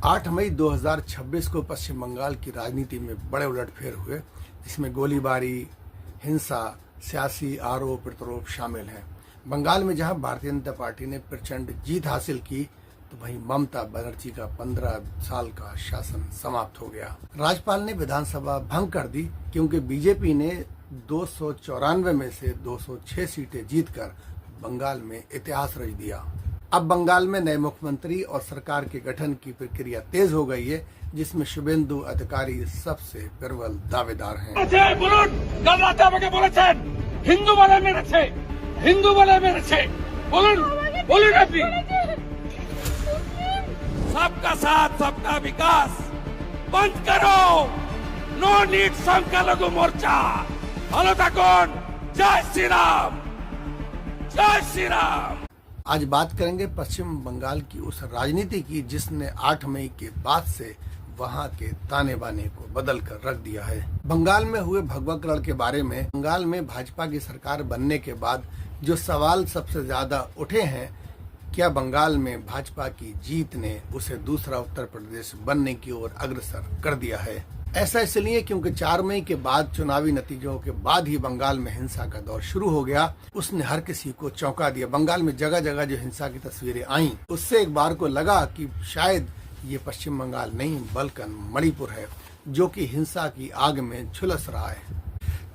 8 मई 2026 को पश्चिम बंगाल की राजनीति में बड़े उलटफेर हुए, जिसमें गोलीबारी, हिंसा, सियासी आरोप प्रत्यारोप शामिल हैं। बंगाल में जहां भारतीय जनता पार्टी ने प्रचंड जीत हासिल की, तो वहीं ममता बनर्जी का 15 साल का शासन समाप्त हो गया। राज्यपाल ने विधानसभा भंग कर दी क्योंकि बीजेपी ने 294 में से 206 सीटें जीतकर बंगाल में इतिहास रच दिया। अब बंगाल में नए मुख्यमंत्री और सरकार के गठन की प्रक्रिया तेज हो गई है, जिसमें शुभेंदु अधिकारी सबसे प्रबल दावेदार हैं। सबका साथ सबका विकास बंद करो, नो नीड संख्यालघु मोर्चा। हेलो तकन, जय श्री राम, जय श्री राम। आज बात करेंगे पश्चिम बंगाल की उस राजनीति की जिसने 8 मई के बाद से वहां के ताने बाने को बदल कर रख दिया है। बंगाल में हुए भगवा कलह के बारे में बंगाल में भाजपा की सरकार बनने के बाद जो सवाल सबसे ज्यादा उठे हैं, क्या बंगाल में भाजपा की जीत ने उसे दूसरा उत्तर प्रदेश बनने की ओर अग्रसर कर दिया है। ऐसा इसलिए क्योंकि 4 मई के बाद चुनावी नतीजों के बाद ही बंगाल में हिंसा का दौर शुरू हो गया। उसने हर किसी को चौंका दिया। बंगाल में जगह जगह जो हिंसा की तस्वीरें आईं, उससे एक बार को लगा कि शायद ये पश्चिम बंगाल नहीं बल्कि मणिपुर है, जो कि हिंसा की आग में झुलस रहा है।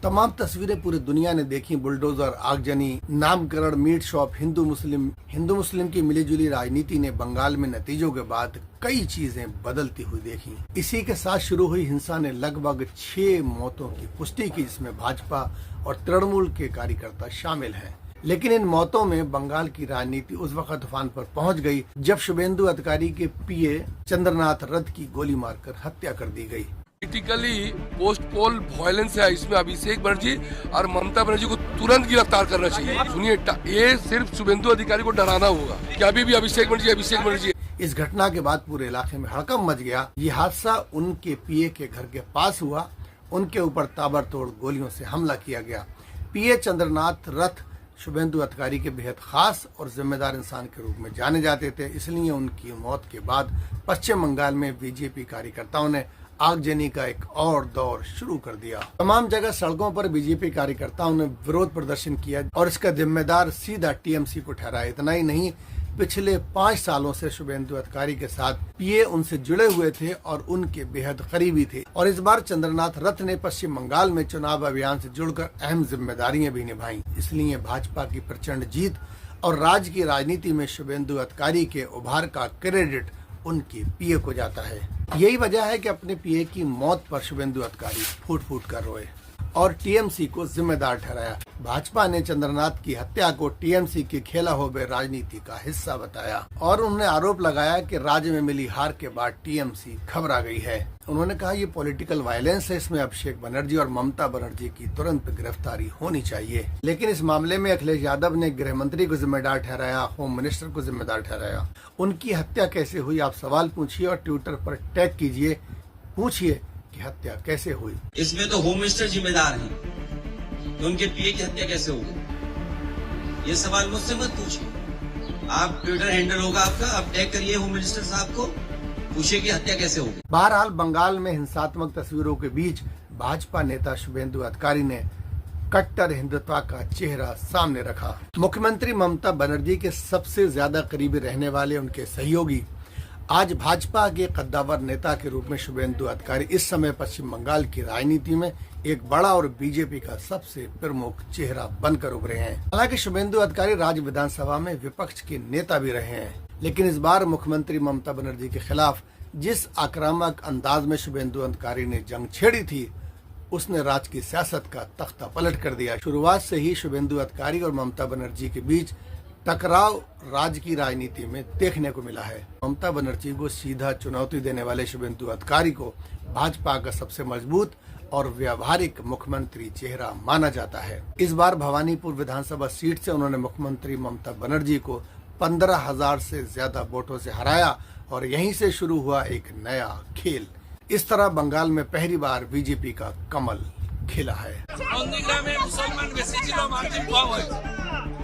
तमाम तस्वीरें पूरी दुनिया ने देखी। बुलडोजर, आगजनी, नामकरण, मीट शॉप, हिंदू मुस्लिम की मिलीजुली राजनीति ने बंगाल में नतीजों के बाद कई चीजें बदलती हुई देखी। इसी के साथ शुरू हुई हिंसा ने लगभग 6 मौतों की पुष्टि की, जिसमें भाजपा और तृणमूल के कार्यकर्ता शामिल हैं। लेकिन इन मौतों में बंगाल की राजनीति उस वक्त तूफान पर पहुंच गई जब शुभेंदु अधिकारी के पीए चंद्रनाथ रथ की गोली मारकर हत्या कर दी गई। पॉलिटिकली पोस्ट पोल वायलेंस है, इसमें अभिषेक बनर्जी और ममता बनर्जी को तुरंत गिरफ्तार करना चाहिए। सुनिए, ये सिर्फ शुभेंदु अधिकारी को डराना होगा कि अभी भी अभिषेक बनर्जी। इस घटना के बाद पूरे इलाके में हड़कंप मच गया। ये हादसा उनके पीए के घर के पास हुआ। उनके ऊपर ताबड़तोड़ गोलियों से हमला किया गया। पीए चंद्रनाथ रथ शुभेंदु अधिकारी के बेहद खास और जिम्मेदार इंसान के रूप में जाने जाते थे, इसलिए उनकी मौत के बाद पश्चिम बंगाल में बीजेपी कार्यकर्ताओं ने आगजनी का एक और दौर शुरू कर दिया। तमाम जगह सड़कों पर बीजेपी कार्यकर्ताओं ने विरोध प्रदर्शन किया और इसका जिम्मेदार सीधा टीएमसी को ठहराया। इतना ही नहीं, पिछले 5 सालों से शुभेंदु अधिकारी के साथ पीए उनसे जुड़े हुए थे और उनके बेहद करीबी थे। और इस बार चंद्रनाथ रथ ने पश्चिम बंगाल में चुनाव अभियान से जुड़कर अहम जिम्मेदारियां भी निभाई। इसलिए भाजपा की प्रचंड जीत और राज्य की राजनीति में शुभेंदु अधिकारी के उभार का क्रेडिट उनके पीए को जाता है। यही वजह है कि अपने पीए की मौत पर शुभेंदु अधिकारी फूट फूट कर रोए और टीएमसी को जिम्मेदार ठहराया। भाजपा ने चंद्रनाथ की हत्या को टीएमसी की खेला होवे राजनीति का हिस्सा बताया और उन्होंने आरोप लगाया कि राज्य में मिली हार के बाद टीएमसी घबरा गई है। उन्होंने कहा, ये पॉलिटिकल वायलेंस है, इसमें अभिषेक बनर्जी और ममता बनर्जी की तुरंत गिरफ्तारी होनी चाहिए। लेकिन इस मामले में अखिलेश यादव ने गृह मंत्री को जिम्मेदार ठहराया, होम मिनिस्टर को जिम्मेदार ठहराया। उनकी हत्या कैसे हुई, आप सवाल पूछिए और ट्विटर पर टैग कीजिए, पूछिए कि हत्या कैसे हुई। इसमें तो होम मिनिस्टर जिम्मेदार हैं कि उनके पीए की हत्या कैसे होगी। ये सवाल मुझसे मत पूछिए, आप ट्विटर हैंडल होगा आपका, आप टैग करिए होम मिनिस्टर साहब को, पूछिए कि हत्या कैसे होगी। बहरहाल बंगाल में हिंसात्मक तस्वीरों के बीच भाजपा नेता शुभेंदु अधिकारी ने कट्टर हिंदुत्व का चेहरा सामने रखा। मुख्यमंत्री ममता बनर्जी के सबसे ज्यादा करीबी रहने वाले उनके सहयोगी आज भाजपा के कद्दावर नेता के रूप में शुभेंदु अधिकारी इस समय पश्चिम बंगाल की राजनीति में एक बड़ा और बीजेपी का सबसे प्रमुख चेहरा बनकर उभरे हैं। हालांकि शुभेंदु अधिकारी राज्य विधानसभा में विपक्ष के नेता भी रहे हैं, लेकिन इस बार मुख्यमंत्री ममता बनर्जी के खिलाफ जिस आक्रामक अंदाज में शुभेंदु अधिकारी ने जंग छेड़ी थी, उसने राज्य की सियासत का तख्ता पलट कर दिया। शुरुआत से ही शुभेंदु अधिकारी और ममता बनर्जी के बीच टकराव राज्य की राजनीति में देखने को मिला है। ममता बनर्जी को सीधा चुनौती देने वाले शुभेंदु अधिकारी को भाजपा का सबसे मजबूत और व्यावहारिक मुख्यमंत्री चेहरा माना जाता है। इस बार भवानीपुर विधानसभा सीट से उन्होंने मुख्यमंत्री ममता बनर्जी को 15,000 से ज्यादा वोटों से हराया और यहीं से शुरू हुआ एक नया खेल। इस तरह बंगाल में पहली बार बीजेपी का कमल खिला है। नंदीग्रामे मुसलमान बेশি ছিল, মার্জিন কম হয়।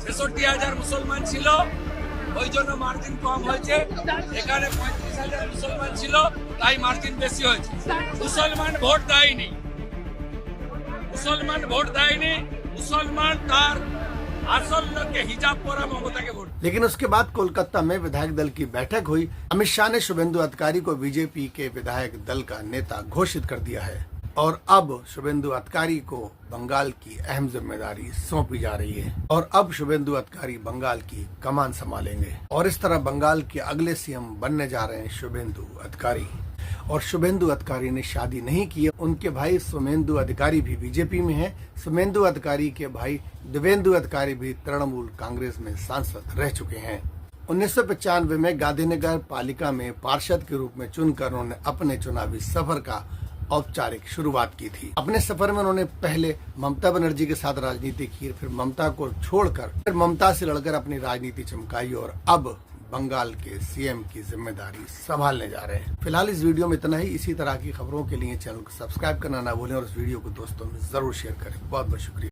৬৬,০০০ মুসলমান ছিল, ওই জন্য মার্জিন কম হয়েছে। এখানে 35,000 মুসলমান ছিল, তাই মার্জিন বেশি হয়েছে। মুসলমান ভোট দেয়নি, মুসলমান তার আসল লোককে হিজাব পরা মমতাকে ভোट। लेकिन उसके बाद कोलकाता में विधायक दल की बैठक हुई। अमित शाह ने शुभेंदु अधिकारी को बीजेपी के विधायक दल का नेता घोषित कर दिया है और अब शुभेंदु अधिकारी को बंगाल की अहम जिम्मेदारी सौंपी जा रही है और अब शुभेंदु अधिकारी बंगाल की कमान संभालेंगे और इस तरह बंगाल के अगले सीएम बनने जा रहे हैं शुभेंदु अधिकारी। और शुभेंदु अधिकारी ने शादी नहीं की है। उनके भाई सुमेंदु अधिकारी भी बीजेपी में हैं। सुमेंदु अधिकारी के भाई देवेंदु अधिकारी भी तृणमूल कांग्रेस में सांसद रह चुके हैं। 1995 में गांधीनगर पालिका में पार्षद के रूप में चुनकर उन्होंने अपने चुनावी सफर का औपचारिक शुरुआत की थी। अपने सफर में उन्होंने पहले ममता बनर्जी के साथ राजनीति की, फिर ममता को छोड़कर फिर ममता से लड़कर अपनी राजनीति चमकाई और अब बंगाल के सीएम की जिम्मेदारी संभालने जा रहे हैं। फिलहाल इस वीडियो में इतना ही। इसी तरह की खबरों के लिए चैनल को सब्सक्राइब करना ना भूलें और इस वीडियो को दोस्तों में जरूर शेयर करें। बहुत बहुत शुक्रिया।